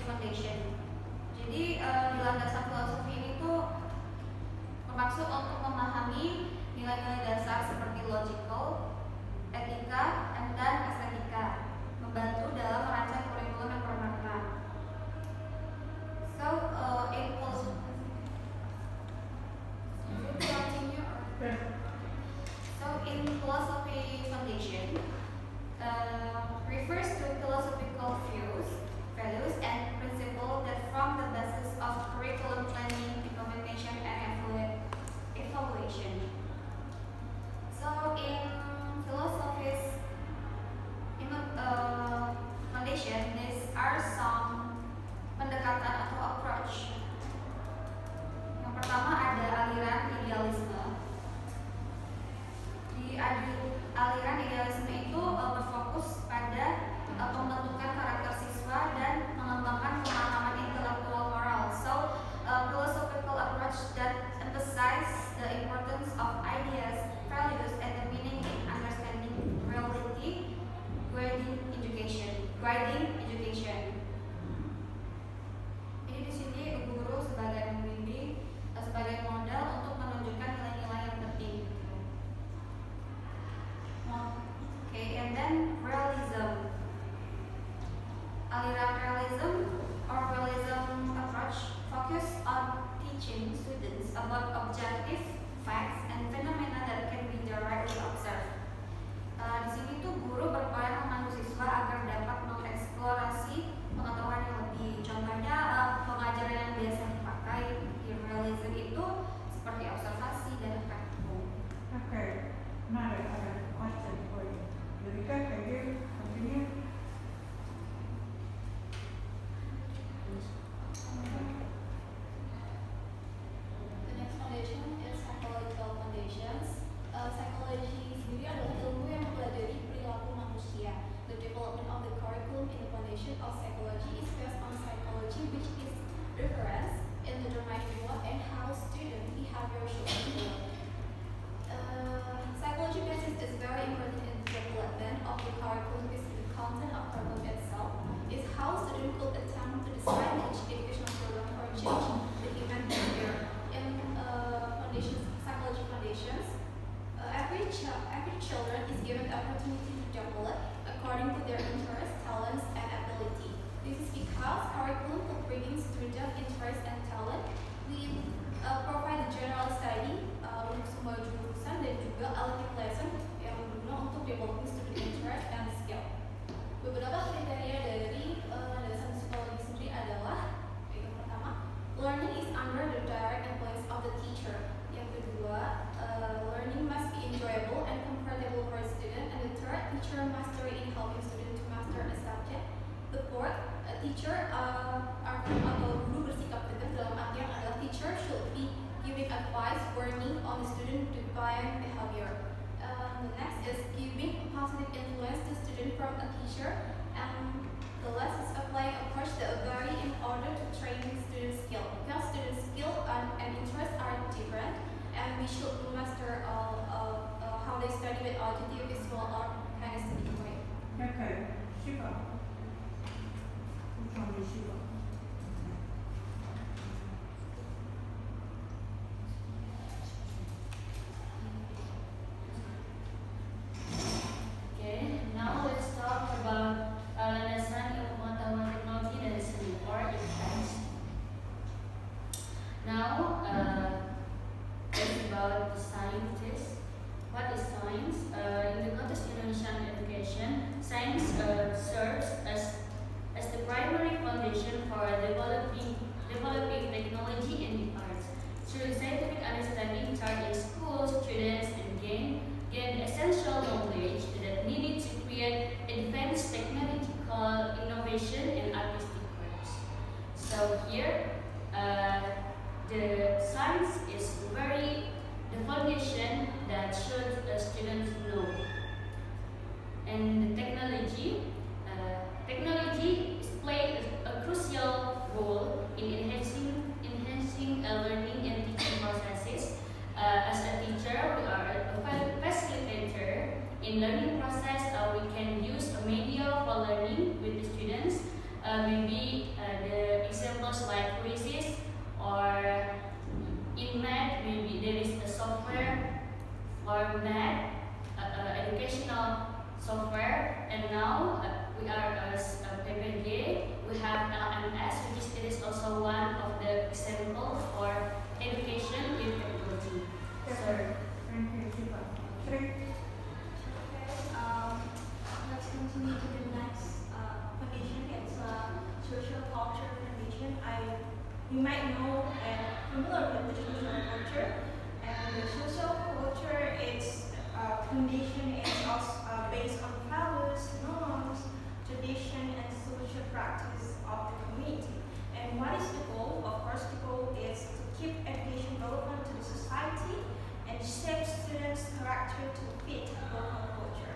Foundation. Jadi di landasan filosofi ini tuh bermaksud untuk memahami nilai-nilai dasar seperti logical, etika, dan estetika, membantu dalam merancang kurikulum yang bermakna. So in philosophy foundation refers to philosophical views, values, and principles that form the basis of curriculum planning, implementation, and evaluation. So in philosophies foundation, these are some pendekatan atau approach. Yang pertama ada aliran idealisme. Di aliran idealisme itu berfokus pada pembentukan karakter siswa dan mengembangkan pemahaman intelektual moral. So, philosophical approach that emphasize the importance of ideas, values, and the meaning in understanding reality, guiding education. Ini di sini guru sebagai pembimbing, sebagai modal untuk menunjukkan nilai-nilai yang penting. Okay, and then realism. Aliran realism or realism approach focus on teaching students about objective facts and phenomena that can be directly observed. Di sini tuh guru berperan memandu siswa agar dapat mengeksplorasi pengetahuan yang lebih. Contohnya pengajaran yang biasa dipakai di realism itu seperti observasi dan praktikum. Okay, now I have a question for you. Yurika, can you continue? The next foundation is psychological foundations. Psychology sendiri adalah ilmu yang mempelajari perilaku manusia. The development of the curriculum in the foundation of psychology is based on psychology, which is reference in determining what and how student behavior should be developed. Psychology basis is very important in the development of the curriculum because the content of curriculum itself is how students could attempt to design each educational program or change the event behavior. In psychology foundations, every children is given the opportunity to develop according to their interests, talents, and ability. This is because curriculum will bring in student interest and talent. We provide the general study untuk semua jurusan dan juga elective lesson yang berguna untuk developing student interest and skill. Beberapa kriteria dari landasan psikologi sendiri adalah yang pertama, learning is under the direct influence of the teacher. Yang kedua, learning must be enjoyable and comfortable for a student. And the third, teacher mastery in helping student to master a subject. The fourth, a teacher atau guru bersikap tegas dalam artian adalah teacher should be giving advice, warning on the student defiant behavior. The next is giving positive influence to student from a teacher. And the last is applying approach that vary in order to train student skill. Because student skill and interest are different, and we should master how they study with audio, visual, or kinesthetic way. Okay, Shiva. Which one is Shiva? Okay, now let's talk about landasan ilmu pengetahuan teknologi dan seni or IPTES. Now, it's about the scientist. What is science? In the context of Indonesian education, science serves as the primary foundation for developing technology and the arts. Through scientific understanding taught in school, students and gain essential knowledge that needed to create advanced technological innovation and artistic works. So here, the science is the foundation that should students know. And the technology plays a crucial role in enhancing learning and teaching processes. As a teacher, we are a facilitator in learning process. We can use a media for learning with the students. Maybe the examples like quizzes, or in math maybe there is a software for math, educational software, and now we are as PPG, we have LMS, which is, it is also one of the examples for education with technology. So, Thank you, Shiva. Sri. Let's continue to the next foundation. It's a social culture foundation. You might know and familiar with the social culture. And the social culture is foundation is also based on values, norms, tradition, and social practice of the community. And what is the goal? Of course, the goal is to keep education relevant to the society and shape students' character to fit local culture.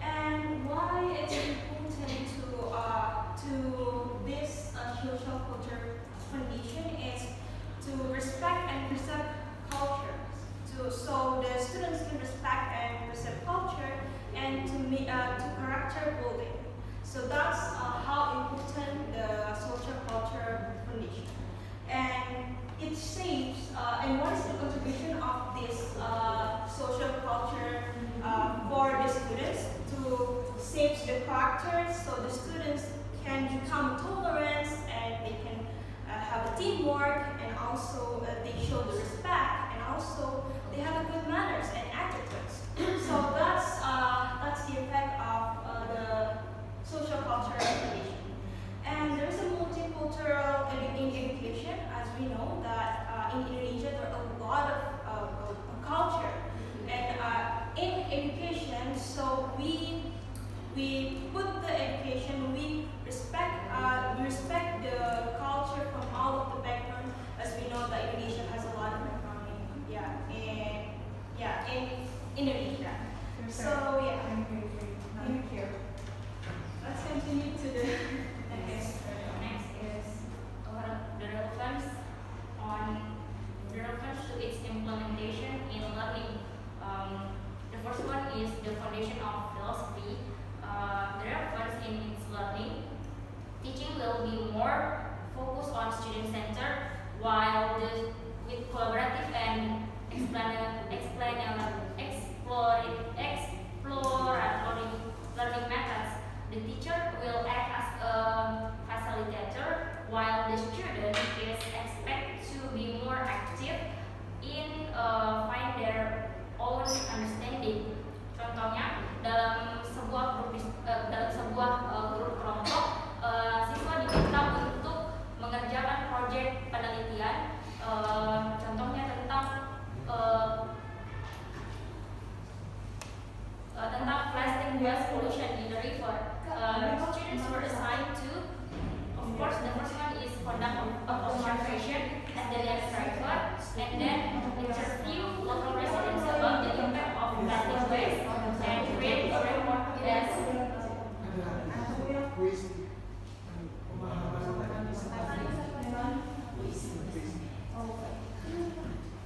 And why it's important to this social culture foundation is to respect and preserve culture. So the students can respect and preserve culture and to character building. So that's how important the social culture foundation. And it shapes, and what is the contribution of this social culture for the students to shape the character, so the students can become tolerant and they can have a teamwork, and also they show the respect, and also they have a good manners and attitudes. So that's the effect of the social culture education. And there is a multicultural in education, as we know that in Indonesia there are a lot of culture, and in education, so we put the education, we respect the culture from all of the background, as we know that Indonesia has a lot of background in Indonesia. So yeah. Thank you, Sri. Thank you. Let's continue to the next. next is the relevance to its implementation in learning. The first one is the foundation of philosophy. The relevance in its learning. Teaching will be more focused on student-centered, while with collaborative and exploratory learning methods, the teacher will act as a facilitator, while the student is expected to be more active in find their own understanding. Contohnya dalam sebuah grup kelompok, siswa diminta untuk mengerjakan proyek penelitian, contohnya tentang plastic waste pollution in the river. Students were assigned to, of course, the first one is conduct observation at the next river, and then interview local residents about the impact of plastic waste and create a report. Yes.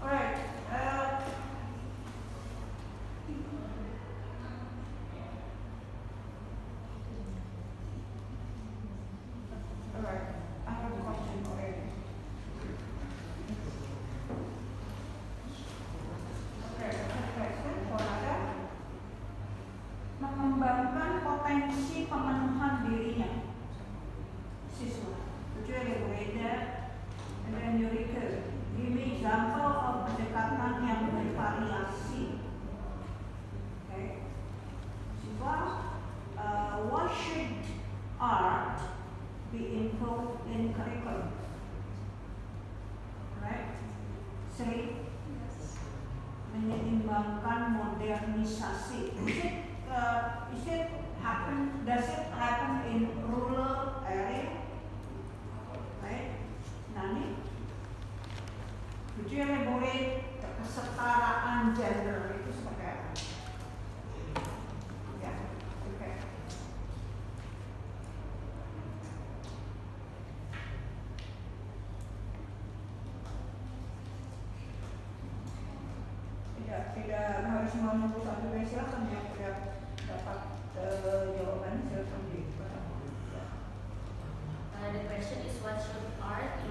Alright. Alright. I have a question already. Okay, question for Nada. Mengembangkan potensi pemenuhan dirinya siswa. Would you elaborate that? And then Eureka, give me example of pendekatan yang bervariasi. Okay. Siswa, why should art be involved in curriculum? Right? Sri, menyeimbangkan modernisasi. Does it happen in rural area? Right? Nani? Would you elaborate kesetaraan gender itu seperti apa? Ya, oke. Tidak harus menunggu satu dari silakan yang sudah dapat jawaban silakan di. The question is, what should art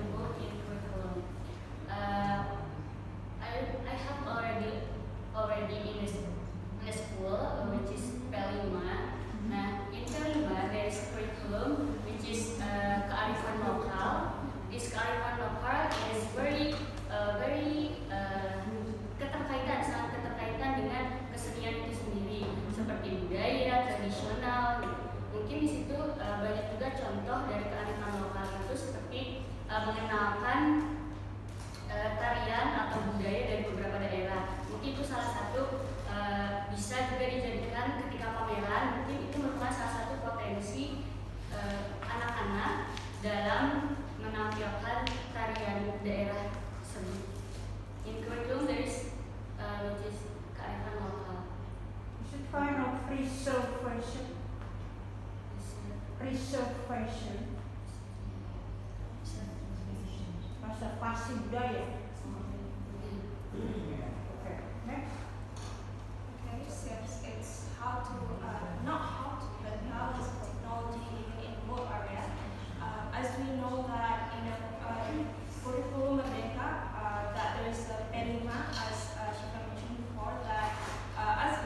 mengenalkan tarian atau budaya dari beberapa daerah. Mungkin itu salah satu bisa juga dijadikan ketika pameran. Mungkin itu merupakan salah satu potensi anak-anak dalam menampilkan tarian daerah tersebut. In curriculum there is which is kearifan lokal. Is it kind of preservation? Preservation. Konservasi budaya. Okay, next. Okay, so it's how to, not how to, but how is technology even in rural area. As we know that in a curriculum Merdeka, that there is a PEN5, as Shifa mentioned before, that as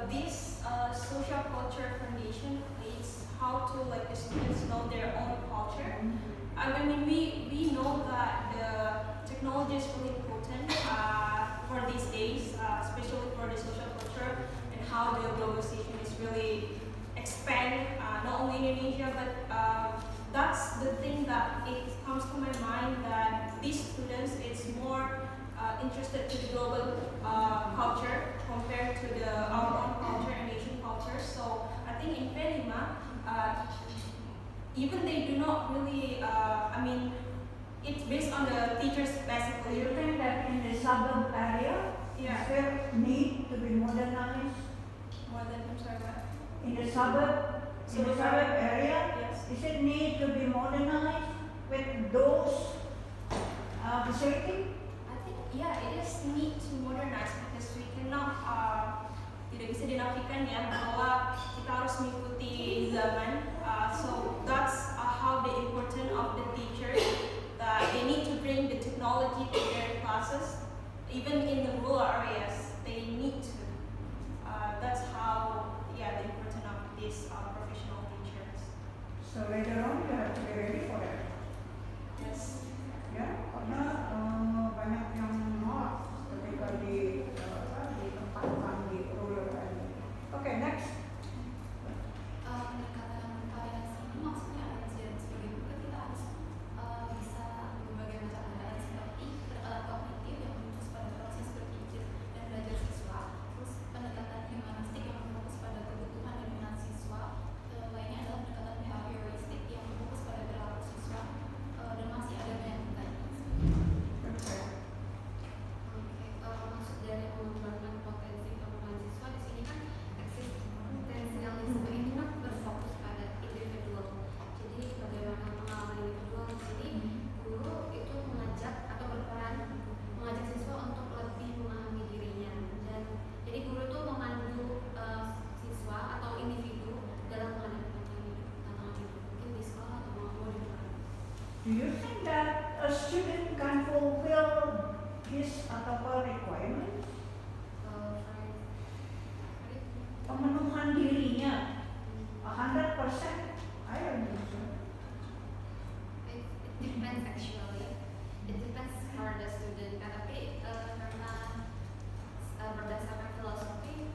this social culture foundation is how to like the students know their own culture. I mean, we know that the technology is really important for these days, especially for the social culture and how the globalization is really expand not only in Indonesia, but that's the thing that it comes to my mind that these students it's more interested to the global culture compared to our own culture and Asian culture. So I think in PEN5, even they do not really, I mean, it's based on the teachers Do basically. you think that in the suburb area, Yeah. still need to be modernized? More than, I'm sorry, what? In the suburb area, Yes. is it need to be modernized with those facilities? I think, yeah, it is need to modernize because we cannot, tidak bisa dinafikan ya bahwa kita harus mengikuti zaman. So that's how the importance of the teachers that they need to bring the technology to their classes, even in the rural areas. They need to. That's how, yeah, the importance of these professional teachers. So later on you have to be ready for that. Yes. Ya, karena banyak yang menolak ketika ditempatkan di rural area. Okay, next. Pendekatan variasi ini maksudnya aliansi sebagai guru kita harus bisa berbagai macam aliansi seperti kognitif yang berfokus pada proses berpikir dan belajar siswa, terus pendekatan humanistik yang berfokus pada kebutuhan dan minat siswa, lainnya adalah pendekatan behavioristik yang berfokus pada perilaku siswa, dan masih ada banyak lagi. Okay. Maksud dari mengembangkan potensi kemampuan siswa di sini kan eksistensialisme ini kan berfokus pada individual. Jadi bagaimana pengalaman individual di sini guru itu mengajak atau berperan mengajak siswa untuk lebih memahami dirinya, dan jadi guru itu memandu siswa atau individu dalam menghadapi tantangan hidup mungkin di sekolah atau maupun di luar. Do you think that a student can fulfill his atau her requirement? Pemenuhan dirinya 100%? I don't think so. It depends actually. It depends for the student. Tapi karena berdasarkan filosofi,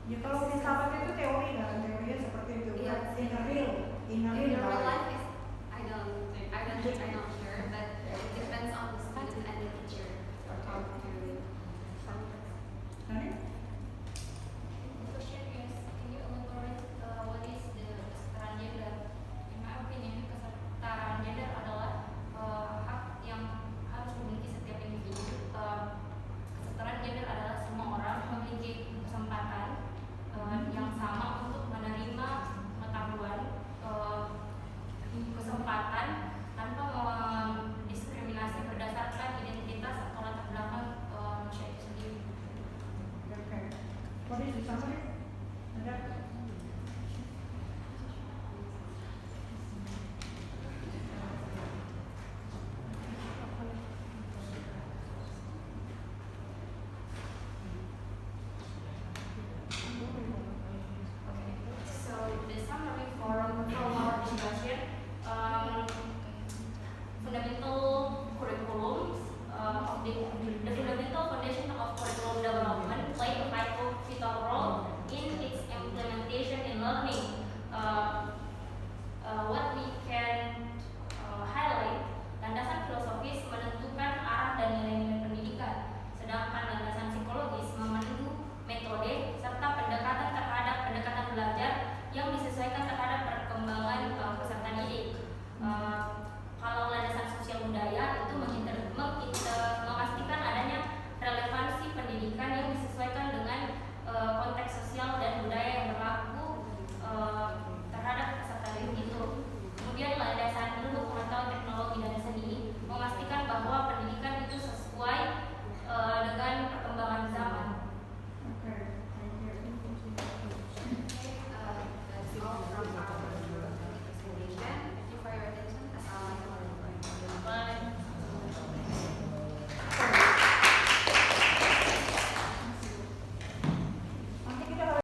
Ya kalau filsafat itu teori kan, teorinya seperti itu. Iya. But in a real in real life. life is I'm not sure, but it depends on the student and the teacher. Nani? The question is, can you elaborate what is the kesetaraan gender? In my opinion, kesetaraan gender adalah hak yang harus dimiliki setiap individu. Kesetaraan gender adalah semua orang memiliki kesempatan yang sama untuk menerima pengetahuan, kesempatan tanpa diskriminasi berdasarkan identitas atau latar belakang manusia itu sendiri. Okay. What is the summary?